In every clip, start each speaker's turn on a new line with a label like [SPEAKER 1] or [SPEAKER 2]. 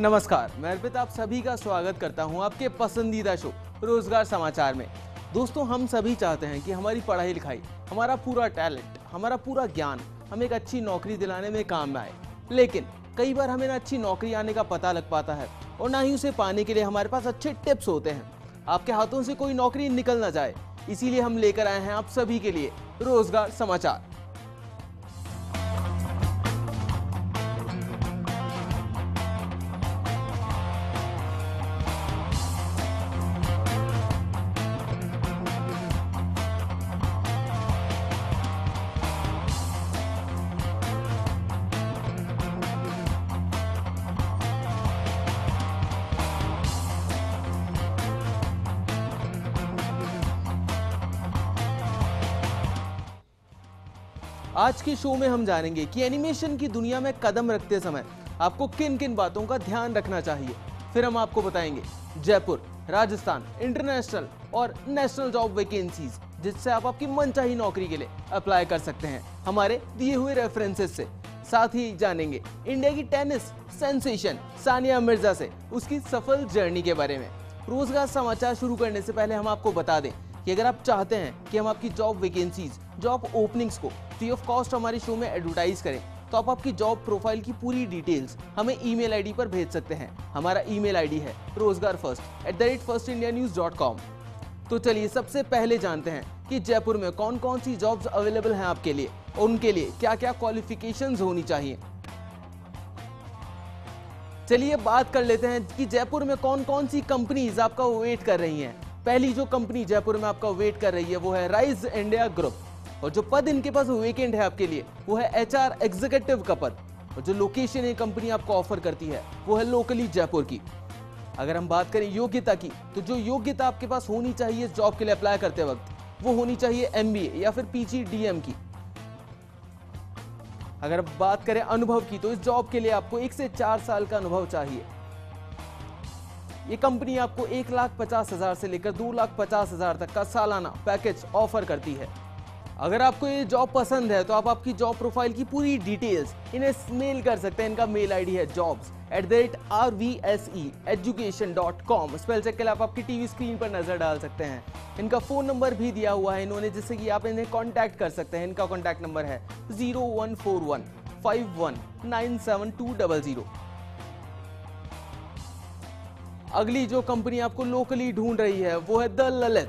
[SPEAKER 1] नमस्कार, मैं अर्पित आप सभी का स्वागत करता हूं आपके पसंदीदा शो रोजगार समाचार में। दोस्तों, हम सभी चाहते हैं कि हमारी पढ़ाई लिखाई, हमारा पूरा टैलेंट, हमारा पूरा ज्ञान हमें एक अच्छी नौकरी दिलाने में काम आए। लेकिन कई बार हमें ना अच्छी नौकरी आने का पता लग पाता है और ना ही उसे पाने के लिए हमारे पास अच्छे टिप्स होते हैं। आपके हाथों से कोई नौकरी निकल ना जाए, इसीलिए हम लेकर आए हैं आप सभी के लिए रोजगार समाचार। आज के शो में हम जानेंगे कि एनिमेशन की दुनिया में कदम रखते समय आपको किन किन बातों का ध्यान रखना चाहिए। फिर हम आपको बताएंगे जयपुर, राजस्थान, इंटरनेशनल और नेशनल जॉब वैकेंसीज, जिससे आप आपकी मनचाही नौकरी के लिए अप्लाई कर सकते हैं हमारे दिए हुए रेफरेंसेस से। साथ ही जानेंगे इंडिया की टेनिस सेंसेशन सानिया मिर्जा से उसकी सफल जर्नी के बारे में। रोजगार समाचार शुरू करने से पहले हम आपको बता दें कि अगर आप चाहते हैं कि हम आपकी जॉब वैकेंसीज, जॉब ओपनिंग्स को फ्री ऑफ कॉस्ट हमारे शो में एडवर्टाइज करें, तो आप आपकी जॉब प्रोफाइल की पूरी डिटेल्स हमें ईमेल आईडी पर भेज सकते हैं। हमारा ईमेल आईडी है rozgarfirst@firstindianews.com। तो चलिए सबसे पहले जानते हैं कि जयपुर में कौन कौन सी जॉब्स अवेलेबल हैं आपके लिए और उनके लिए क्या क्या क्वालिफिकेशंस होनी चाहिए। चलिए बात कर लेते हैं कि जयपुर में कौन कौन सी कंपनीज आपका वेट कर रही हैं। पहली जो कंपनी जयपुर में आपका वेट कर रही है वो है राइज इंडिया ग्रुप, और जो पद इनके पास वेकेंट है आपके लिए वो है HR एग्जीक्यूटिव का पद, और जो लोकेशन ये कंपनी आपको ऑफर करती है वो है लोकली जयपुर की। अगर हम बात करें योग्यता की, तो जो योग्यता आपके पास होनी चाहिए इस जॉब के लिए अप्लाई करते वक्त वो होनी चाहिए MBA या फिर PGDM की। अगर बात करें अनुभव की, तो इस जॉब के लिए आपको 1 से 4 साल का अनुभव चाहिए। ये कंपनी आपको 1,50,000 से लेकर 2,50,000 तक का सालाना पैकेज ऑफर करती है। अगर आपको ये जॉब पसंद है तो आप आपकी जॉब प्रोफाइल की पूरी डिटेल्स इन्हें मेल कर सकते हैं। इनका मेल आईडी है jobs@rvseeducation.com। स्पेल चेक के लिए आप आपकी टीवी स्क्रीन पर नजर डाल सकते हैं। इनका फोन नंबर भी दिया हुआ है इन्होंने, जिससे कि आप इन्हें कांटेक्ट कर सकते हैं। इनका कांटेक्ट नंबर है 014151972000। अगली जो कंपनी आपको लोकली ढूंढ रही है वो है द ललित,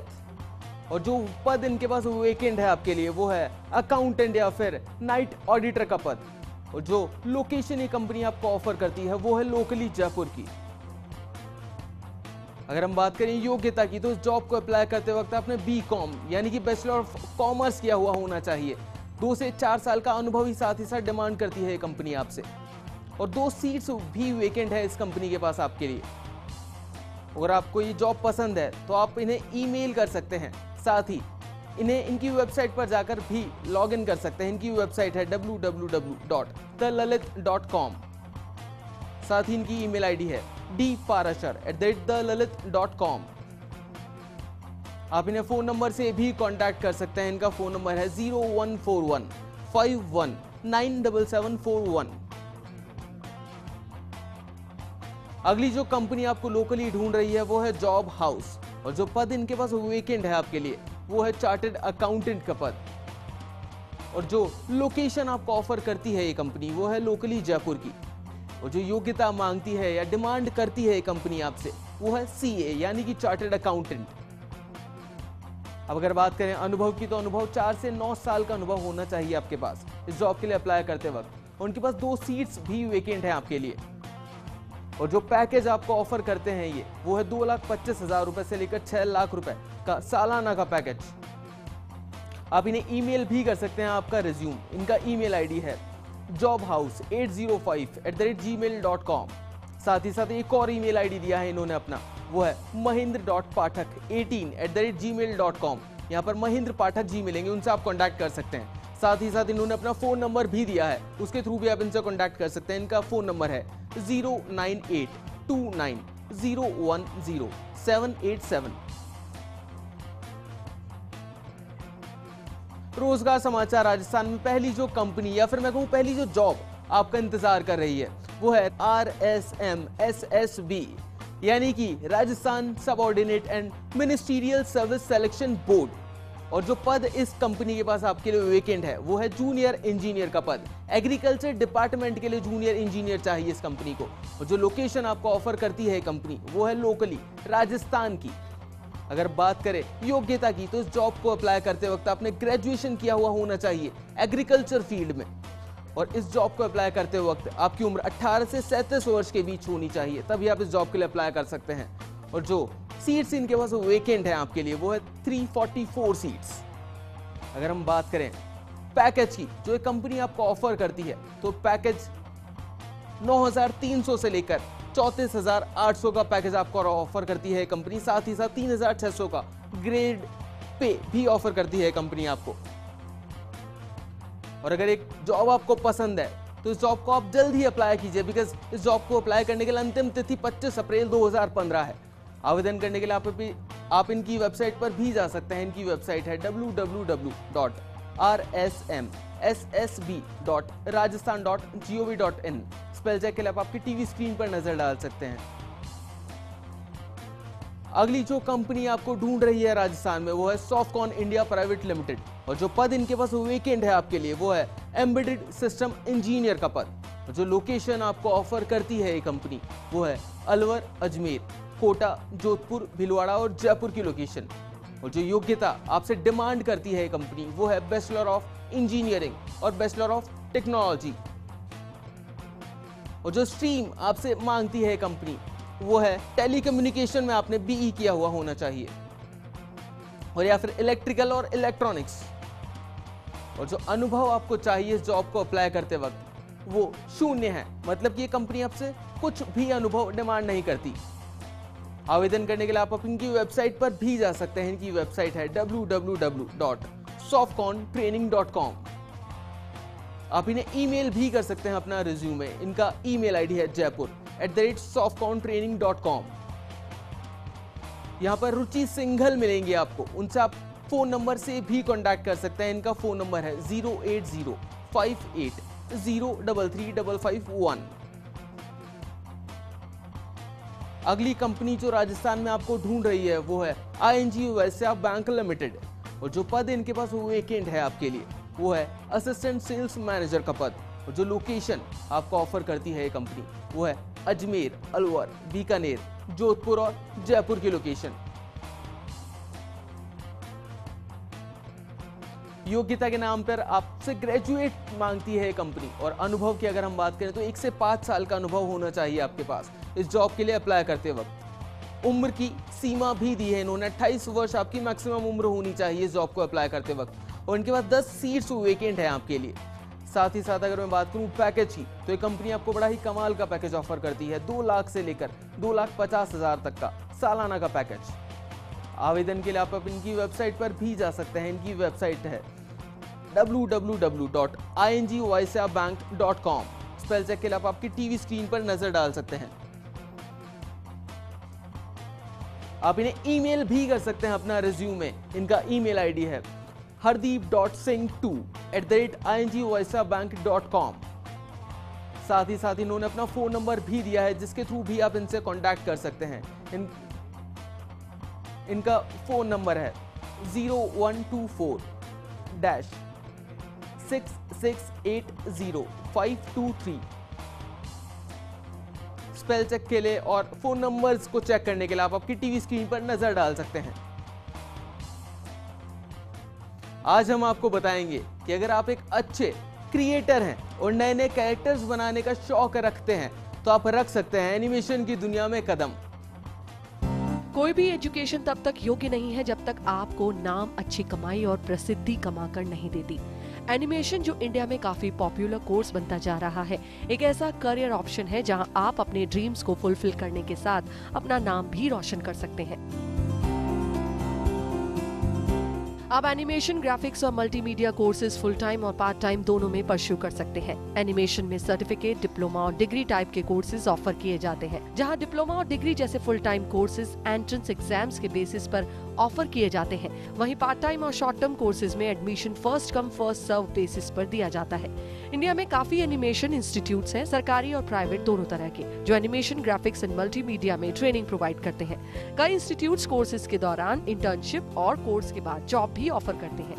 [SPEAKER 1] और जो पद इनके पास वेकेंट है आपके लिए वो है अकाउंटेंट या फिर नाइट ऑडिटर का पद, और जो लोकेशन ये कंपनी आपको ऑफर करती है वो है लोकली जयपुर की। अगर हम बात करें योग्यता की, तो इस जॉब को अप्लाई करते वक्त आपने BCom यानी कि बैचलर ऑफ कॉमर्स किया हुआ होना चाहिए। 2 से 4 साल का अनुभव ही साथ डिमांड करती है ये कंपनी आपसे, और 2 सीट्स भी वेकेंट है इस कंपनी के पास आपके लिए। अगर आपको ये जॉब पसंद है तो आप इन्हें ईमेल कर सकते हैं, साथ ही इन्हें इनकी वेबसाइट पर जाकर भी लॉग इन कर सकते हैं। इनकी वेबसाइट है www.thelalit.com। साथ ही इनकी ईमेल आईडी है dparashar@thelalit.com। आप इन्हें फोन नंबर से भी कांटेक्ट कर सकते हैं। इनका फोन नंबर है 014151977741। अगली जो कंपनी आपको लोकली ढूंढ रही है वो है जॉब हाउस, और जो पद इनके पास वेकेंट है आपके लिए वो है चार्टर्ड अकाउंटेंट का पद, और जो लोकेशन आपको ऑफर करती है ये कंपनी वो है लोकली जयपुर की। और जो योग्यता मांगती है या डिमांड करती है ये कंपनी आपसे वो है CA यानी कि चार्टर्ड अकाउंटेंट। अब अगर बात करें अनुभव की, तो अनुभव 4 से 9 साल का अनुभव होना चाहिए आपके पास इस जॉब के लिए अप्लाई करते वक्त। उनके पास 2 सीट्स भी वेकेंट है आपके लिए, और जो पैकेज आपको ऑफर करते हैं ये वो है 2,25,000 रुपए से लेकर 6 लाख रुपए का सालाना का पैकेज। आप इन्हें ईमेल भी कर सकते हैं आपका रिज्यूम। इनका ईमेल आईडी है jobhouse805@gmail.com। साथ ही साथ एक और ईमेल आईडी दिया है इन्होंने अपना, वो है mahendra.pathak18@gmail.com। यहाँ पर महेंद्र पाठक जी मिलेंगे, उनसे आप कॉन्टैक्ट कर सकते हैं। साथ ही साथ इन्होंने अपना फोन नंबर भी दिया है, उसके थ्रू भी आप इनसे कॉन्टैक्ट कर सकते हैं। इनका फोन नंबर है 09829010787। रोजगार समाचार राजस्थान में पहली जो कंपनी या फिर मैं कहूं पहली जो जॉब आपका इंतजार कर रही है वो है RSMSSB, यानी कि Rajasthan subordinate and ministerial service selection board. और जो पद इस कंपनी के पास आपके लिए वेकेंट है वो है जूनियर इंजीनियर का पद। एग्रीकल्चर डिपार्टमेंट के लिए जूनियर इंजीनियर चाहिए इस कंपनी को। और जो लोकेशन आपको ऑफर करती है कंपनी वो है लोकली राजस्थान की। अगर बात करें योग्यता की तो इस जॉब को अप्लाई करते वक्त आपने ग्रेजुएशन किया हुआ होना चाहिए एग्रीकल्चर फील्ड में। और इस जॉब को अप्लाई करते वक्त आपकी उम्र 18 से 37 वर्ष के बीच होनी चाहिए, तभी आप इस जॉब के लिए अप्लाई कर सकते हैं। और जो सीट्स इनके पास वेकेंट है आपके लिए वो है 344 सीट्स। अगर हम बात करें पैकेज की जो एक कंपनी आपको ऑफर करती है तो पैकेज 9,300 से लेकर 34,800 का पैकेज आपको ऑफर करती है कंपनी। साथ ही साथ 3,600 का ग्रेड पे भी ऑफर करती है कंपनी आपको। और अगर एक जॉब आपको पसंद है तो इस जॉब को आप जल्द ही अप्लाई कीजिए, बिकॉज इस जॉब को अप्लाई करने के लिए अंतिम तिथि 25 अप्रैल 2015 है। आवेदन करने के लिए आप इनकी वेबसाइट पर भी जा सकते हैं। इनकी वेबसाइट है www.rsmssb.rajasthan.gov.in। स्पेल चेक के लिए आप आपकी टीवी स्क्रीन पर नजर डाल सकते हैं। अगली जो कंपनी आपको ढूंढ रही है राजस्थान में वो है सॉफ्टकॉन इंडिया प्राइवेट लिमिटेड। और जो पद इनके पास वेकेंट है आपके लिए वो है एम्बेडेड सिस्टम इंजीनियर का पद। जो लोकेशन आपको ऑफर करती है ये कंपनी वो है अलवर, अजमेर, कोटा, जोधपुर, भीलवाड़ा और जयपुर की लोकेशन। और जो योग्यता आपसे डिमांड करती है कंपनी वो है बैचलर ऑफ इंजीनियरिंग और बैचलर ऑफ टेक्नोलॉजी। और जो स्ट्रीम आपसे मांगती है कंपनी वो है टेलीकम्युनिकेशन में आपने बीई किया हुआ होना चाहिए, और या फिर इलेक्ट्रिकल और इलेक्ट्रॉनिक्स। और जो अनुभव आपको चाहिए इस जॉब को अप्लाई करते वक्त वो 0 है, मतलब कि ये कंपनी आपसे कुछ भी अनुभव डिमांड नहीं करती। आवेदन करने के लिए आप इनकी वेबसाइट पर भी जा सकते हैं। इनकी वेबसाइट है www.softcontraining.com। आप इन्हें ईमेल भी कर सकते हैं अपना रिज्यूमे। इनका ईमेल आईडी है jaipur@softcontraining.com। यहाँ पर रुचि सिंघल मिलेंगे आपको, उनसे आप फोन नंबर से भी कांटेक्ट कर सकते हैं। इनका फोन नंबर है 08058033551। अगली कंपनी जो राजस्थान में आपको ढूंढ रही है वो है ING वैश्य बैंक लिमिटेड। और जो पद इनके पास वेकेंट है आपके लिए वो है असिस्टेंट सेल्स मैनेजर का पद। और जो लोकेशन आपको ऑफर करती है ये कंपनी वो है अजमेर, अलवर, बीकानेर, जोधपुर और जयपुर की लोकेशन। योग्यता के नाम पर आपसे ग्रेजुएट मांगती है कंपनी। और अनुभव की अगर हम बात करें तो 1 से 5 साल का अनुभव होना चाहिए आपके पास इस जॉब के लिए अप्लाई करते वक्त। उम्र की सीमा भी दी है इन्होंने, 28 वर्ष आपकी मैक्सिमम उम्र होनी चाहिए इस जॉब को अप्लाई करते वक्त। और इनके पास 10 सीट्स वेकेंट है आपके लिए। साथ ही साथ अगर मैं बात करूं पैकेज की तो ये कंपनी आपको बड़ा ही कमाल का पैकेज ऑफर करती है। 2 लाख से लेकर 2,50,000 तक का सालाना का पैकेज। आवेदन के लिए आप इनकी वेबसाइट पर भी जा सकते हैं। इनकी वेबसाइट है www.ingvysyabank.com। स्पेल चेक के लिए आप आपकी टीवी स्क्रीन पर नजर डाल सकते हैं। आप इन्हें ईमेल भी कर सकते हैं अपना रिज्यूमे। इनका ईमेल आईडी है hardeep.singh2@ingvysyabank.com। साथ ही साथ इन्होंने अपना फोन नंबर भी दिया है जिसके थ्रू भी आप इनसे कांटेक्ट कर सकते हैं। इनका फोन नंबर है 0124-6680-523। स्पेल चेक के लिए और फोन नंबर्स को चेक करने के लिए आप आपकी टीवी स्क्रीन पर नजर डाल सकते हैं। आज हम आपको बताएंगे कि अगर आप एक अच्छे क्रिएटर हैं और नए नए कैरेक्टर्स बनाने का शौक रखते हैं तो आप रख सकते हैं एनिमेशन की दुनिया में कदम।
[SPEAKER 2] कोई भी एजुकेशन तब तक योग्य नहीं है जब तक आपको नाम, अच्छी कमाई और प्रसिद्धि कमाकर नहीं देती। एनिमेशन जो इंडिया में काफी पॉपुलर कोर्स बनता जा रहा है, एक ऐसा करियर ऑप्शन है जहां आप अपने ड्रीम्स को फुलफिल करने के साथ अपना नाम भी रोशन कर सकते हैं। आप एनिमेशन, ग्राफिक्स और मल्टीमीडिया कोर्सेज फुल टाइम और पार्ट टाइम दोनों में परस्यू कर सकते हैं। एनिमेशन में सर्टिफिकेट, डिप्लोमा और डिग्री टाइप के कोर्सेज ऑफर किए जाते हैं, जहां डिप्लोमा और डिग्री जैसे full time courses entrance exams के बेसिस पर ऑफर किए जाते हैं। वहीं पार्ट टाइम और शॉर्ट टर्म कोर्सेज में admission first come first serve basis पर दिया जाता है। इंडिया में काफी एनिमेशन इंस्टीट्यूट्स हैं, सरकारी और प्राइवेट दोनों तरह के, जो एनिमेशन, ग्राफिक्स एंड मल्टीमीडिया में ट्रेनिंग प्रोवाइड करते हैं। कई इंस्टीट्यूट्स कोर्सेज के दौरान इंटर्नशिप और कोर्स के बाद जॉब भी ऑफर करते हैं।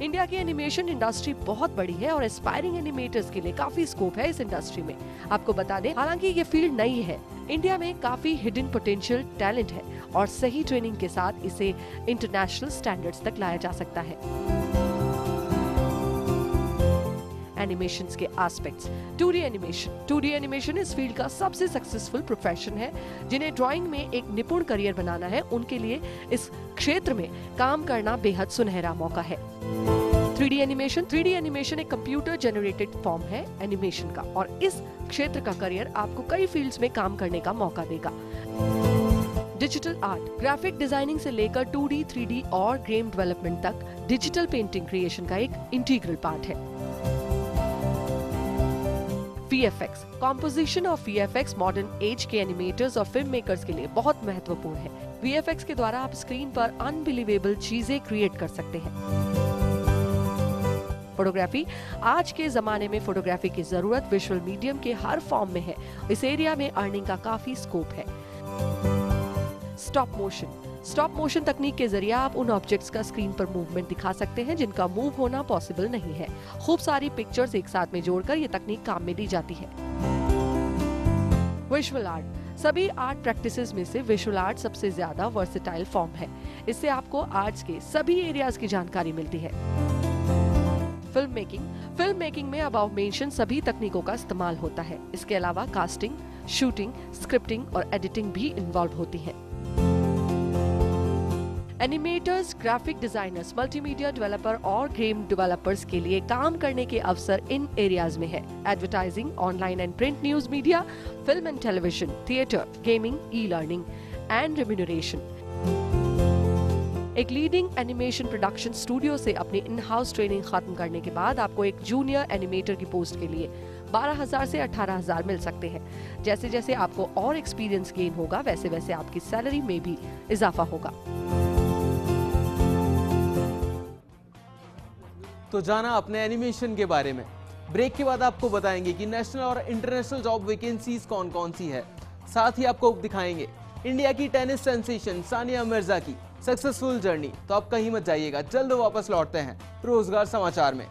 [SPEAKER 2] इंडिया की एनिमेशन इंडस्ट्री बहुत बड़ी है और एस्पायरिंग एनिमेटर्स के लिए काफी स्कोप है इस इंडस्ट्री में। आपको बता दें, हालांकि ये फील्ड नई है, इंडिया में काफी हिडन पोटेंशियल टैलेंट है और सही ट्रेनिंग के साथ इसे इंटरनेशनल स्टैंडर्ड्स तक लाया जा सकता है। एनिमेशंस के aspects. 2D animation. 2D animation इस फील्ड का सबसे सक्सेसफुल प्रोफेशन है। जिन्हें ड्राइंग में एक निपुण करियर बनाना है, उनके लिए इस क्षेत्र में काम करना बेहद सुनहरा मौका है। 3D animation. 3D एनिमेशन एक कंप्यूटर जनरेटेड फॉर्म है एनिमेशन का, और इस क्षेत्र का करियर आपको कई फील्ड्स में काम करने का मौका देगा। Digital art. ग्राफिक डिजाइनिंग से लेकर 2D, 3D और गेम डेवलपमेंट तक डिजिटल पेंटिंग क्रिएशन का एक इंटीग्रल पार्ट है। VFX। कॉम्पोजिशन और VFX मॉडर्न एज के एनिमेटर्स और फिल्म मेकर्स के लिए बहुत महत्वपूर्ण है। VFX के द्वारा आप स्क्रीन पर अनबिलीवेबल चीजें क्रिएट कर सकते हैं। फोटोग्राफी। आज के जमाने में फोटोग्राफी की जरूरत विजुअल मीडियम के हर फॉर्म में है। इस एरिया में अर्निंग का काफी स्कोप है। Stop motion. स्टॉप मोशन तकनीक के जरिए आप उन ऑब्जेक्ट्स का स्क्रीन पर मूवमेंट दिखा सकते हैं जिनका मूव होना पॉसिबल नहीं है। खूब सारी पिक्चर्स एक साथ में जोड़कर ये तकनीक काम में ली जाती है। Visual art. सभी आर्ट प्रैक्टिसेस में से विजुअल आर्ट सबसे ज्यादा वर्सेटाइल फॉर्म है। इससे आपको आर्ट्स के सभी एरियाज की जानकारी मिलती है। Film making. फिल्म मेकिंग में अबव मेंशन सभी तकनीकों का इस्तेमाल होता है। इसके अलावा कास्टिंग, शूटिंग, स्क्रिप्टिंग और एडिटिंग भी इन्वॉल्व होती है। Animators, graphic designers, multimedia developer और गेम डेवलपर्स के लिए काम करने के अवसर इन एरियाज में है। Advertising, online and print news media, film and television, theatre, gaming, e learning and remuneration. एक लीडिंग एनिमेशन प्रोडक्शन स्टूडियो से अपनी इन हाउस ट्रेनिंग खत्म करने के बाद आपको एक जूनियर एनिमेटर की पोस्ट के लिए 12,000 से 18,000 मिल सकते हैं। जैसे जैसे आपको और एक्सपीरियंस गेन होगा, वैसे वैसे आपकी सैलरी में भी इजाफा होगा।
[SPEAKER 1] तो जाना अपने एनिमेशन के बारे में। ब्रेक के बाद आपको बताएंगे कि नेशनल और इंटरनेशनल जॉब वैकेंसीज कौन कौन सी है। साथ ही आपको दिखाएंगे इंडिया की टेनिस सेंसेशन सानिया मिर्जा की सक्सेसफुल जर्नी। तो आप कहीं मत जाइएगा, जल्द वापस लौटते हैं रोजगार समाचार में।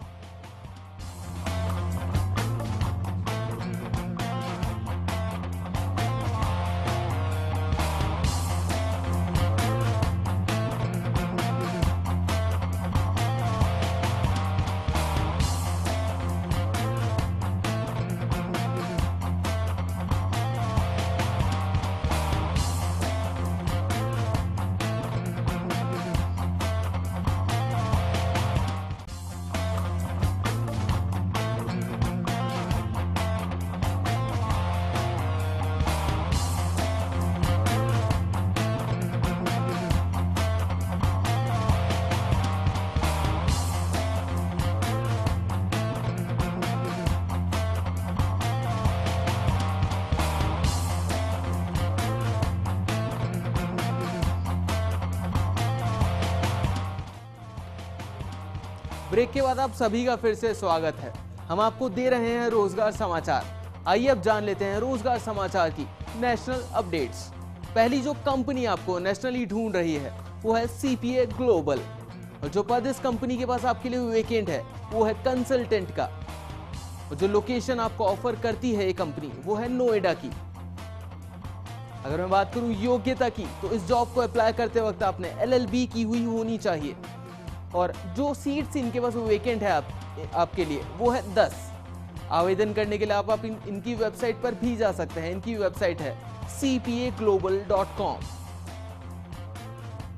[SPEAKER 1] ब्रेक के बाद आप सभी का फिर से स्वागत है। हम आपको दे रहे हैं रोजगार समाचार। आइए अब जान लेते हैं रोजगार समाचार की नेशनल अपडेट्स। पहली जो कंपनी आपको नेशनली ढूंढ रही है वो है CPA ग्लोबल, और जो पद इस कंपनी के पास आपके लिए वेकेंट है वो है कंसल्टेंट का। और जो लोकेशन आपको ऑफर करती है ये कंपनी वो है नोएडा की। अगर मैं बात करूं योग्यता की, तो इस जॉब को अप्लाई करते वक्त आपने LLB की हुई होनी चाहिए, और जो सीट्स इनके पास वेकेंट है आपके लिए वो है 10। आवेदन करने के लिए आप इनकी वेबसाइट पर भी जा सकते हैं। इनकी वेबसाइट है cpaglobal.com।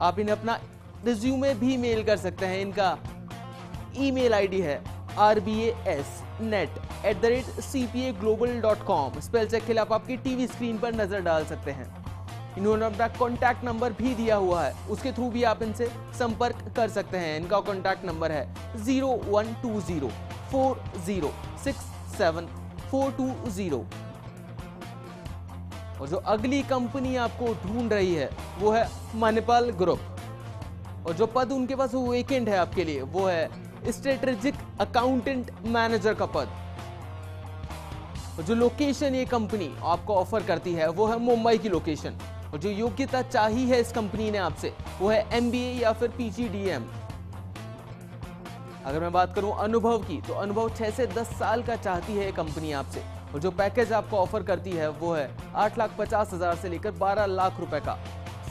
[SPEAKER 1] आप इन्हें अपना रिज्यूमे भी मेल कर सकते हैं। इनका ईमेल आईडी है rbasnet@cpaglobal.com। स्पेल चेक के लिए आप आपकी टीवी स्क्रीन पर नजर डाल सकते हैं। इन्होंने अपना कॉन्टैक्ट नंबर भी दिया हुआ है, उसके थ्रू भी आप इनसे संपर्क कर सकते हैं। इनका कॉन्टैक्ट नंबर है 01204067 420। और जो अगली कंपनी आपको ढूंढ रही है वो है मणिपाल ग्रुप और जो पद उनके पास वेकेंट है आपके लिए वो है स्ट्रेटेजिक अकाउंटेंट मैनेजर का पद। और जो लोकेशन ये कंपनी आपको ऑफर करती है वो है मुंबई की लोकेशन और जो योग्यता चाहिए है इस कंपनी ने आपसे वो है MBA या फिर PGDM। अगर मैं बात करूं अनुभव की तो अनुभव 6 से 10 साल का चाहती है ये कंपनी आपसे और जो पैकेज आपको ऑफर करती है वो है 8,50,000 से लेकर 12 लाख रुपए का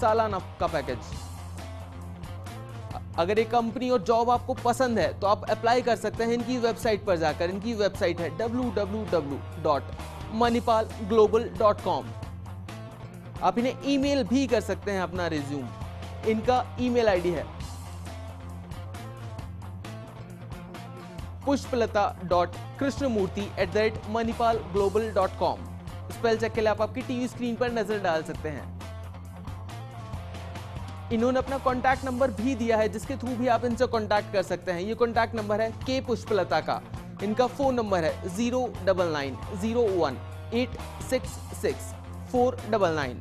[SPEAKER 1] सालाना का पैकेज। अगर ये कंपनी और जॉब आपको पसंद है तो आप अप्लाई कर सकते हैं इनकी वेबसाइट पर जाकर। इनकी वेबसाइट है www.manipalglobal.com। आप इन्हें ईमेल भी कर सकते हैं अपना रिज्यूम। इनका ईमेल आईडी है pushpalata.krishnamurthy@manipalglobal.com। स्पेल चेक के लिए आप आपकी टीवी स्क्रीन पर नजर डाल सकते हैं। इन्होंने अपना कॉन्टैक्ट नंबर भी दिया है जिसके थ्रू भी आप इनसे कॉन्टैक्ट कर सकते हैं। ये कॉन्टैक्ट नंबर है के पुष्पलता का। इनका फोन नंबर है 09901866499।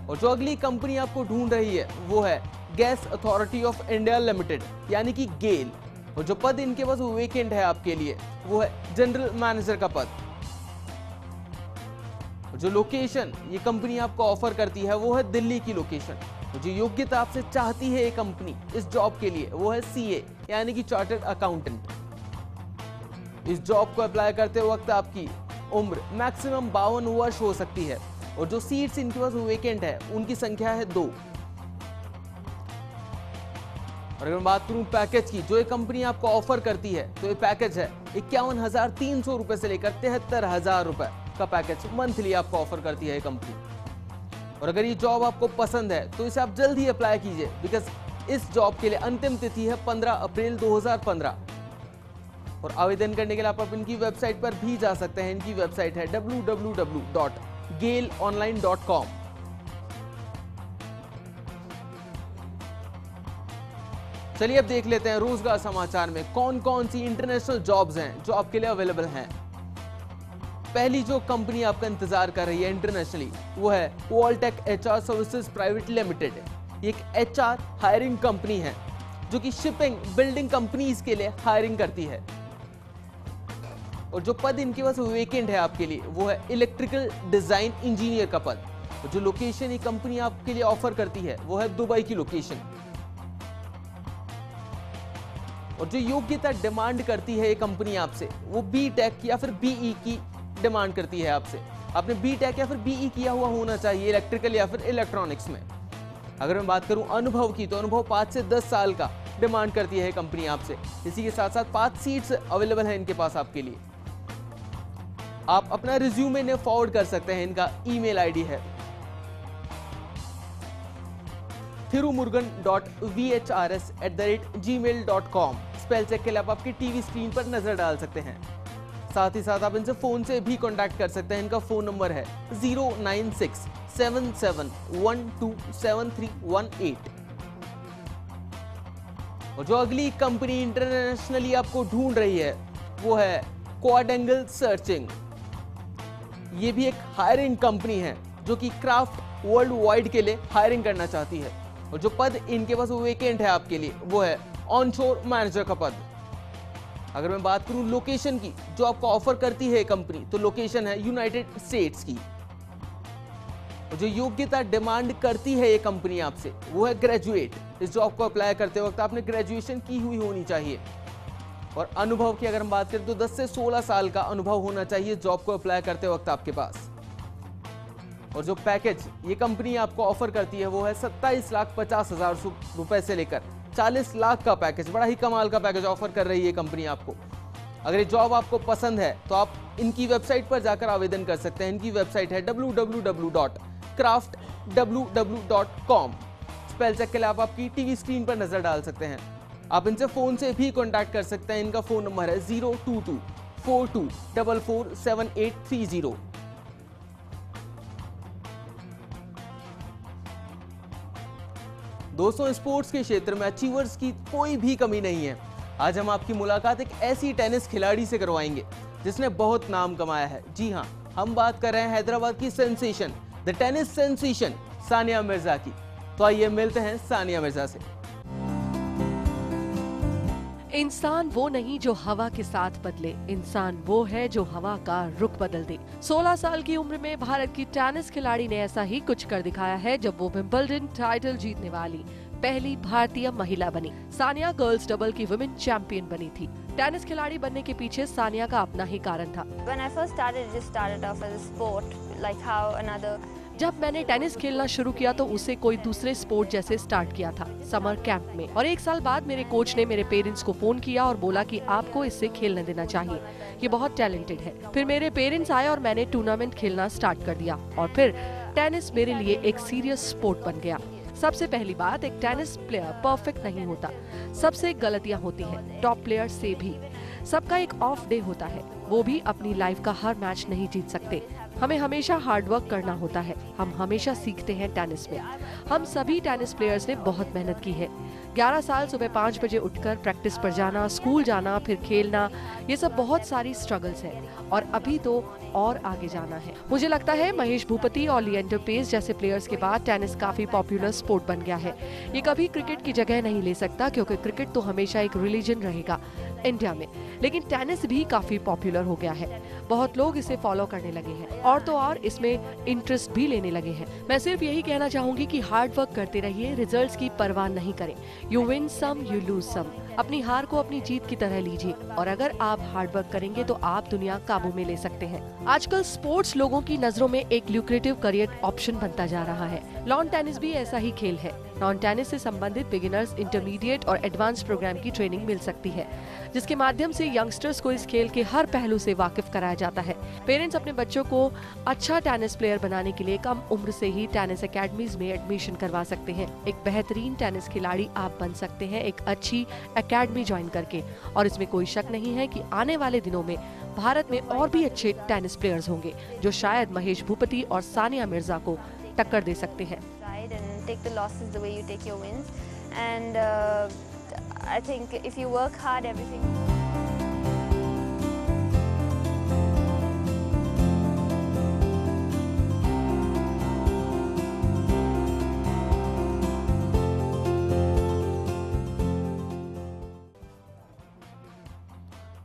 [SPEAKER 1] और जो अगली कंपनी आपको ढूंढ रही है वो है gas authority of India limited यानी कि गेल और जो पद इनके पास वेकेंट है आपके लिए वो है जनरल मैनेजर का पद। जो लोकेशन ये कंपनी आपको ऑफर करती है वो है दिल्ली की लोकेशन और जो योग्यता आपसे चाहती है ये कंपनी इस जॉब के लिए वो है CA यानी कि चार्टर्ड अकाउंटेंट। इस जॉब को अप्लाई करते वक्त आपकी उम्र मैक्सिमम 52 वर्ष हो सकती है और जो सीट्स इनके पास वेकेंट है उनकी संख्या है 2। और अगर मैं बात करूं पैकेज की जो ये कंपनी आपको ऑफर करती है तो ये पैकेज है 51,300 रुपए से लेकर 73,000 रुपए का पैकेज मंथली आपको ऑफर करती है ये कंपनी। और अगर ये जॉब आपको पसंद है तो इसे आप जल्द ही अप्लाई कीजिए बिकॉज इस जॉब के लिए अंतिम तिथि है 15 अप्रैल 2015। और आवेदन करने के लिए आप इनकी वेबसाइट पर भी जा सकते हैं। इनकी वेबसाइट है www.gailonline.com। चलिए अब देख लेते हैं रोजगार समाचार में कौन कौन सी इंटरनेशनल जॉब्स हैं जो आपके लिए अवेलेबल हैं। पहली जो कंपनी आपका इंतजार कर रही है इंटरनेशनली वो है वॉलटेक HR सर्विसेज प्राइवेट लिमिटेड। ये एक HR हायरिंग कंपनी है जो कि शिपिंग बिल्डिंग कंपनीज के लिए हायरिंग करती है। और जो पद इनके पास वेकेंट है आपके लिए वो है इलेक्ट्रिकल डिजाइन इंजीनियर का पद। और जो लोकेशन ये कंपनी आपके लिए ऑफर करती है वो है दुबई की लोकेशन। और जो योग्यता डिमांड करती है ये कंपनी आपसे वो BTech या फिर BE की डिमांड करती है आपसे। आपने BTech या फिर BE किया हुआ होना चाहिए इलेक्ट्रिकल या फिर इलेक्ट्रॉनिक्स में। अगर मैं बात करूं अनुभव की तो अनुभव 5 से 10 साल का डिमांड करती है कंपनी आपसे। इसी के साथ साथ 5 सीट्स अवेलेबल है इनके पास आपके लिए। आप अपना रिज्यूमे इन्हें फॉरवर्ड कर सकते हैं। इनका ईमेल आईडी है thirumurugan.vhrs@gmail.com। स्पेल चेक के लिए आप आपकी टीवी स्क्रीन पर नजर डाल सकते हैं। साथ ही साथ आप इनसे फोन से भी कांटेक्ट कर सकते हैं। इनका फोन नंबर है 09677127318। और जो अगली कंपनी इंटरनेशनली आपको ढूंढ रही है वो है क्वाड्रेंगल सर्चिंग। ये भी एक हायरिंग कंपनी है जो कि क्राफ्ट वर्ल्ड वाइड के लिए हायरिंग करना चाहती है। और जो पद इनके पास वेकेंट है आपके लिए वो है ऑनशोर मैनेजर का पद। अगर मैं बात करूं लोकेशन की जो आपको ऑफर करती है कंपनी तो लोकेशन है यूनाइटेड स्टेट्स की। और जो योग्यता डिमांड करती है ये कंपनी आपसे वो है ग्रेजुएट। इस जॉब को अप्लाई करते वक्त आपने ग्रेजुएशन की हुई होनी चाहिए। और अनुभव की अगर हम बात करें तो 10 से 16 साल का अनुभव होना चाहिए जॉब को अप्लाई करते वक्त आपके पास। और जो पैकेज ये कंपनी आपको ऑफर करती है वो है 27,50,000 रुपए से लेकर 40 लाख का पैकेज। बड़ा ही कमाल का पैकेज ऑफर कर रही है कंपनी आपको। अगर ये जॉब आपको पसंद है तो आप इनकी वेबसाइट पर जाकर आवेदन कर सकते हैं। इनकी वेबसाइट है www.craftww.com। स्पेल चेक के लिए आप आपकी टीवी स्क्रीन पर नजर डाल सकते हैं। आप इनसे फोन से भी कांटेक्ट कर सकते हैं। इनका फोन नंबर है 02242447830। दोस्तों स्पोर्ट्स के क्षेत्र में अचीवर्स की कोई भी कमी नहीं है। आज हम आपकी मुलाकात एक ऐसी टेनिस खिलाड़ी से करवाएंगे जिसने बहुत नाम कमाया है। जी हाँ, हम बात कर रहे हैं हैदराबाद की sensation, the tennis sensation Sania Mirza की। तो आइए मिलते हैं सानिया मिर्जा से।
[SPEAKER 2] इंसान वो नहीं जो हवा के साथ बदले, इंसान वो है जो हवा का रुख बदल दे। 16 साल की उम्र में भारत की टेनिस खिलाड़ी ने ऐसा ही कुछ कर दिखाया है जब वो विंबलडन टाइटल जीतने वाली पहली भारतीय महिला बनी। सानिया गर्ल्स डबल की वुमेन चैंपियन बनी थी। टेनिस खिलाड़ी बनने के पीछे सानिया का अपना ही कारण था। जब मैंने टेनिस खेलना शुरू किया तो उसे कोई दूसरे स्पोर्ट जैसे स्टार्ट किया था, समर कैंप में। और 1 साल बाद मेरे कोच ने मेरे पेरेंट्स को फोन किया और बोला कि आपको इससे खेलने देना चाहिए, ये बहुत टैलेंटेड है। फिर मेरे पेरेंट्स आए और मैंने टूर्नामेंट खेलना स्टार्ट कर दिया और फिर टेनिस मेरे लिए एक सीरियस स्पोर्ट बन गया। सबसे पहली बात, एक टेनिस प्लेयर परफेक्ट नहीं होता, सबसे गलतियां होती हैं, टॉप प्लेयर से भी। सबका एक ऑफ डे होता है, वो भी अपनी लाइफ का हर मैच नहीं जीत सकते। हमें हमेशा हार्ड वर्क करना होता है, हम हमेशा सीखते हैं टेनिस में। हम सभी टेनिस प्लेयर्स ने बहुत मेहनत की है। 11 साल सुबह 5 बजे उठकर प्रैक्टिस पर जाना, स्कूल जाना, फिर खेलना, ये सब बहुत सारी स्ट्रगल्स है और अभी तो और आगे जाना है। मुझे लगता है महेश भूपति और लिएंडर पेस जैसे प्लेयर्स के बाद टेनिस काफी पॉपुलर स्पोर्ट बन गया है। ये कभी क्रिकेट की जगह नहीं ले सकता क्योंकि क्रिकेट तो हमेशा एक रिलीजन रहेगा इंडिया में, लेकिन टेनिस भी काफी पॉपुलर हो गया है। बहुत लोग इसे फॉलो करने लगे हैं और तो और इसमें इंटरेस्ट भी लेने लगे हैं। मैं सिर्फ यही कहना चाहूंगी कि हार्ड वर्क करते रहिए, रिजल्ट्स की परवाह नहीं करें। You win some you lose some. अपनी हार को अपनी जीत की तरह लीजिए और अगर आप हार्ड वर्क करेंगे तो आप दुनिया काबू में ले सकते हैं। आजकल स्पोर्ट्स लोगों की नजरों में एक ल्यूक्रेटिव करियर ऑप्शन बनता जा रहा है। लॉन टेनिस भी ऐसा ही खेल है। लॉन टेनिस से संबंधित बिगिनर्स, इंटरमीडिएट और एडवांस प्रोग्राम की ट्रेनिंग मिल सकती है, जिसके माध्यम से यंगस्टर्स को इस खेल के हर पहलू से वाकिफ कराया जाता है। पेरेंट्स अपने बच्चों को अच्छा टेनिस प्लेयर बनाने के लिए कम उम्र से ही टेनिस एकेडमीज में एडमिशन करवा सकते हैं। एक बेहतरीन टेनिस खिलाड़ी आप बन सकते हैं एक अच्छी एकेडमी ज्वाइन करके, और इसमें कोई शक नहीं है कि आने वाले दिनों में भारत में और भी अच्छे टेनिस प्लेयर्स होंगे जो शायद महेश भूपति और सानिया मिर्जा को टक्कर दे सकते हैं।
[SPEAKER 3] Take the losses the way you take your wins, and I think if you work hard, everything.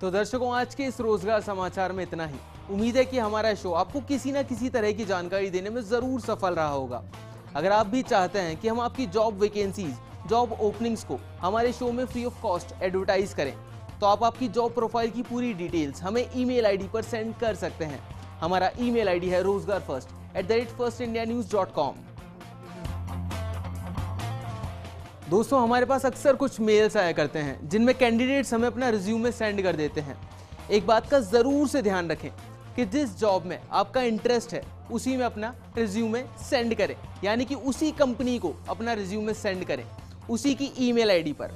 [SPEAKER 1] तो दर्शकों, आज के इस रोजगार समाचार में इतना ही। उम्मीद है कि हमारा शो आपको किसी न किसी तरह की जानकारी देने में जरूर सफल रहा होगा। अगर आप भी चाहते हैं कि हम आपकी जॉब वैकेंसीज, जॉब ओपनिंग्स को हमारे शो में फ्री ऑफ कॉस्ट एडवर्टाइज करें, तो आप आपकी जॉब प्रोफाइल की पूरी डिटेल्स हमें ईमेल आईडी पर सेंड कर सकते हैं। हमारा ईमेल आईडी है rozgarfirst@firstindianews.com। दोस्तों, हमारे पास अक्सर कुछ मेल्स आया करते हैं जिनमें कैंडिडेट्स हमें अपना रिज्यूमे सेंड कर देते हैं। एक बात का जरूर से ध्यान रखें कि जिस जॉब में आपका इंटरेस्ट है उसी में अपना रिज्यूमे सेंड करें, यानी कि उसी कंपनी को अपना रिज्यूमे सेंड करें, उसी की ईमेल आईडी पर।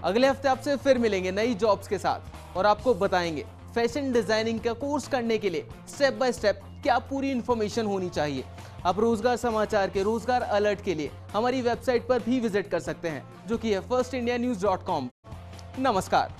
[SPEAKER 1] अगले हफ्ते आपसे फिर मिलेंगे नई जॉब्स के साथ और आपको बताएंगे फैशन डिजाइनिंग का कोर्स करने के लिए स्टेप बाय स्टेप क्या पूरी इंफॉर्मेशन होनी चाहिए। आप रोजगार समाचार के रोजगार अलर्ट के लिए हमारी वेबसाइट पर भी विजिट कर सकते हैं, जो कि है firstindianews.com। नमस्कार।